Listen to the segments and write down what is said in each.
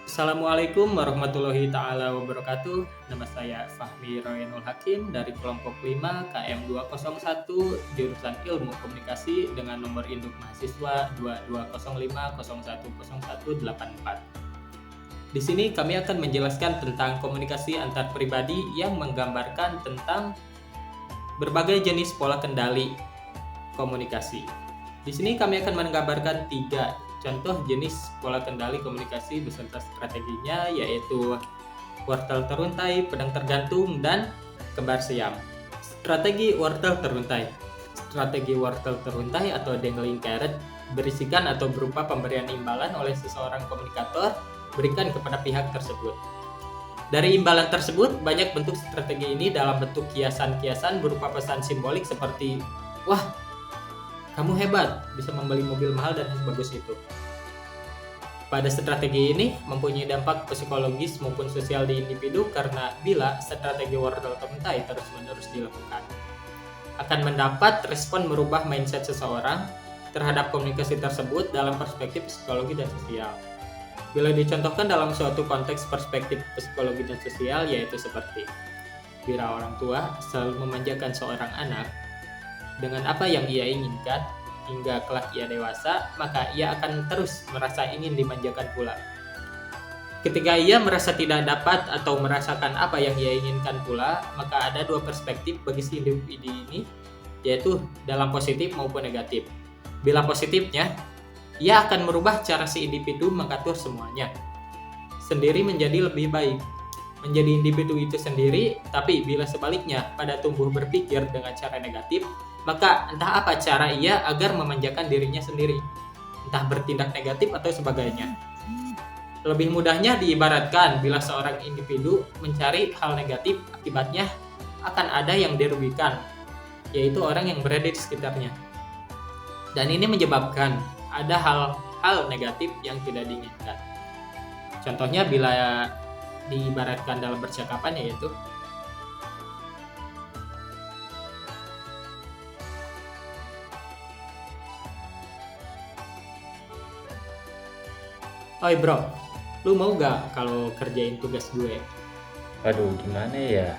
Assalamualaikum warahmatullahi taala wabarakatuh. Nama saya Fahmi Royanul Hakim dari kelompok 5 KM 201 jurusan Ilmu Komunikasi dengan nomor induk mahasiswa 2205010184. Di sini kami akan menjelaskan tentang komunikasi antar pribadi yang menggambarkan tentang berbagai jenis pola kendali komunikasi. Di sini kami akan menggambarkan 3 contoh jenis pola kendali komunikasi beserta strateginya, yaitu wortel teruntai, pedang tergantung, dan kembar siam. Strategi wortel teruntai. Strategi wortel teruntai atau dangling carrot berisikan atau berupa pemberian imbalan oleh seseorang komunikator berikan kepada pihak tersebut. Dari imbalan tersebut, banyak bentuk strategi ini dalam bentuk kiasan-kiasan berupa pesan simbolik seperti, "Wah, kamu hebat, bisa membeli mobil mahal dan sebagus itu." Pada strategi ini mempunyai dampak psikologis maupun sosial di individu karena bila strategi wortel teruntai terus-menerus dilakukan, akan mendapat respon merubah mindset seseorang terhadap komunikasi tersebut dalam perspektif psikologi dan sosial. Bila dicontohkan dalam suatu konteks perspektif psikologi dan sosial, yaitu seperti bila orang tua selalu memanjakan seorang anak dengan apa yang ia inginkan hingga kelak ia dewasa, maka ia akan terus merasa ingin dimanjakan pula. Ketika ia merasa tidak dapat atau merasakan apa yang ia inginkan pula, maka ada dua perspektif bagi si individu ini, yaitu dalam positif maupun negatif. Bila positifnya, ia akan merubah cara si individu mengatur semuanya sendiri menjadi lebih baik, menjadi individu itu sendiri. Tapi bila sebaliknya pada tumbuh berpikir dengan cara negatif, maka entah apa cara ia agar memanjakan dirinya sendiri, entah bertindak negatif atau sebagainya. Lebih mudahnya diibaratkan bila seorang individu mencari hal negatif, akibatnya akan ada yang dirugikan, yaitu orang yang berada di sekitarnya. Dan ini menyebabkan ada hal-hal negatif yang tidak diinginkan. Contohnya bila diibaratkan dalam percakapan, yaitu, "Oi bro, lu mau gak kalau kerjain tugas gue?" Aduh, gimana ya?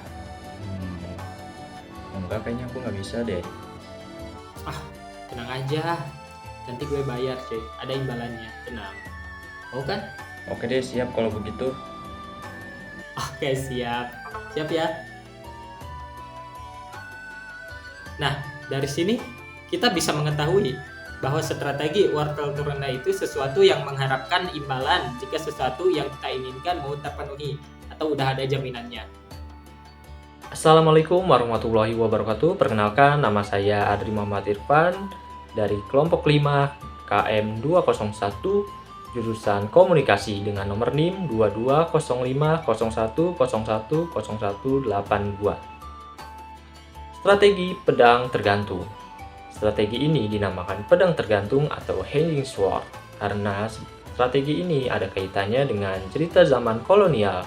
Enggak, kayaknya aku nggak bisa deh. "Ah, tenang aja, nanti gue bayar cuy, ada imbalannya, tenang." Mau kan? Oke deh, siap kalau begitu. Oke, siap. Siap ya. Nah, dari sini kita bisa mengetahui bahwa strategi wortel terunai itu sesuatu yang mengharapkan imbalan jika sesuatu yang kita inginkan mau terpenuhi atau udah ada jaminannya. Assalamualaikum warahmatullahi wabarakatuh. Perkenalkan, nama saya Adri Muhammad Irfan dari kelompok 5 KM 201 jurusan Komunikasi dengan nomor NIM 220501010182. Strategi pedang tergantung. Strategi ini dinamakan pedang tergantung atau hanging sword karena strategi ini ada kaitannya dengan cerita zaman kolonial.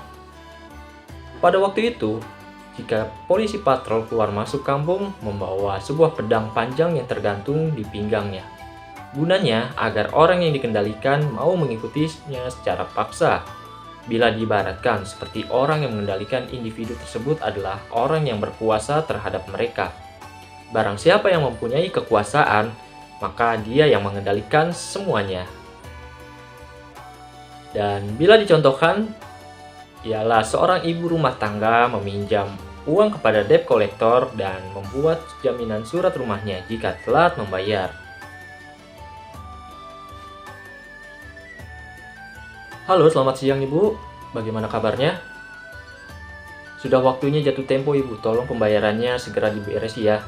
Pada waktu itu, jika polisi patrol keluar masuk kampung membawa sebuah pedang panjang yang tergantung di pinggangnya. Gunanya agar orang yang dikendalikan mau mengikutinya secara paksa. Bila diibaratkan seperti orang yang mengendalikan individu tersebut adalah orang yang berkuasa terhadap mereka. Barang siapa yang mempunyai kekuasaan, maka dia yang mengendalikan semuanya. Dan bila dicontohkan, ialah seorang ibu rumah tangga meminjam uang kepada debt collector dan membuat jaminan surat rumahnya jika telat membayar. Halo, selamat siang Ibu. Bagaimana kabarnya? Sudah waktunya jatuh tempo Ibu, tolong pembayarannya segera diberesi ya.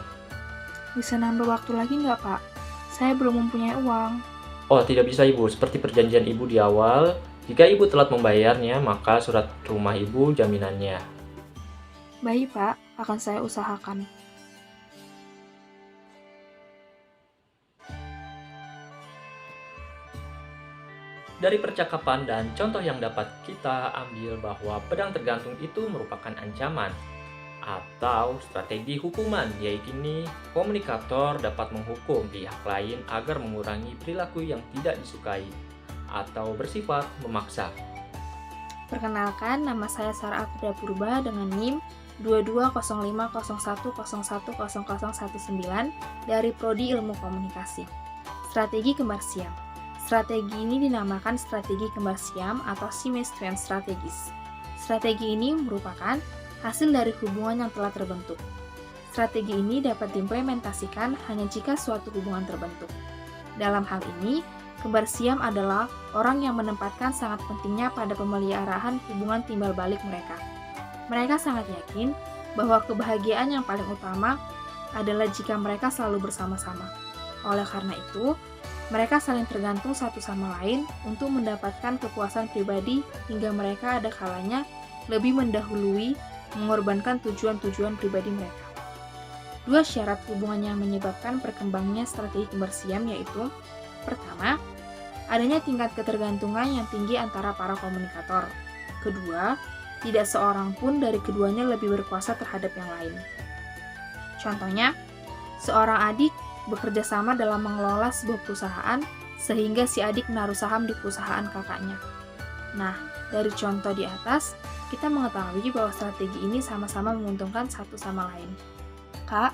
Bisa nambah waktu lagi nggak, Pak? Saya belum mempunyai uang. Oh, tidak bisa Ibu, seperti perjanjian Ibu di awal, jika Ibu telat membayarnya, maka surat rumah Ibu jaminannya. Baik, Pak. Akan saya usahakan. Dari percakapan dan contoh yang dapat kita ambil bahwa pedang tergantung itu merupakan ancaman atau strategi hukuman, yaitu ini komunikator dapat menghukum pihak lain agar mengurangi perilaku yang tidak disukai atau bersifat memaksa. Perkenalkan, nama saya Sarah Afrida Purba dengan NIM 220501010019 dari Prodi Ilmu Komunikasi. Strategi kembar siam. Strategi ini dinamakan strategi kembar siam atau siamese twin strategies. Strategi ini merupakan hasil dari hubungan yang telah terbentuk. Strategi ini dapat diimplementasikan hanya jika suatu hubungan terbentuk. Dalam hal ini, kembar siam adalah orang yang menempatkan sangat pentingnya pada pemeliharaan hubungan timbal balik mereka. Mereka sangat yakin bahwa kebahagiaan yang paling utama adalah jika mereka selalu bersama-sama. Oleh karena itu, mereka saling tergantung satu sama lain untuk mendapatkan kepuasan pribadi hingga mereka ada kalanya lebih mendahului mengorbankan tujuan-tujuan pribadi mereka. Dua syarat hubungan yang menyebabkan perkembangannya strategi kembar siam yaitu: pertama, adanya tingkat ketergantungan yang tinggi antara para komunikator. Kedua, tidak seorang pun dari keduanya lebih berkuasa terhadap yang lain. Contohnya, seorang adik bekerja sama dalam mengelola sebuah perusahaan sehingga si adik menaruh saham di perusahaan kakaknya. Nah, dari contoh di atas, kita mengetahui bahwa strategi ini sama-sama menguntungkan satu sama lain. Kak,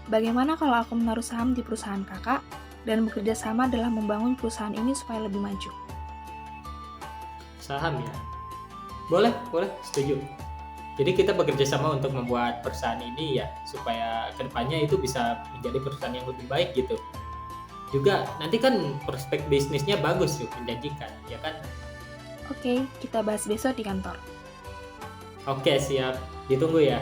bagaimana kalau aku menaruh saham di perusahaan kakak dan bekerja sama dalam membangun perusahaan ini supaya lebih maju? Saham ya? Boleh, setuju. Jadi kita bekerja sama untuk membuat perusahaan ini ya, supaya kedepannya itu bisa menjadi perusahaan yang lebih baik gitu. Juga nanti kan prospek bisnisnya bagus tuh, menjanjikan, ya kan? Oke, kita bahas besok di kantor. Oke, siap. Ditunggu ya.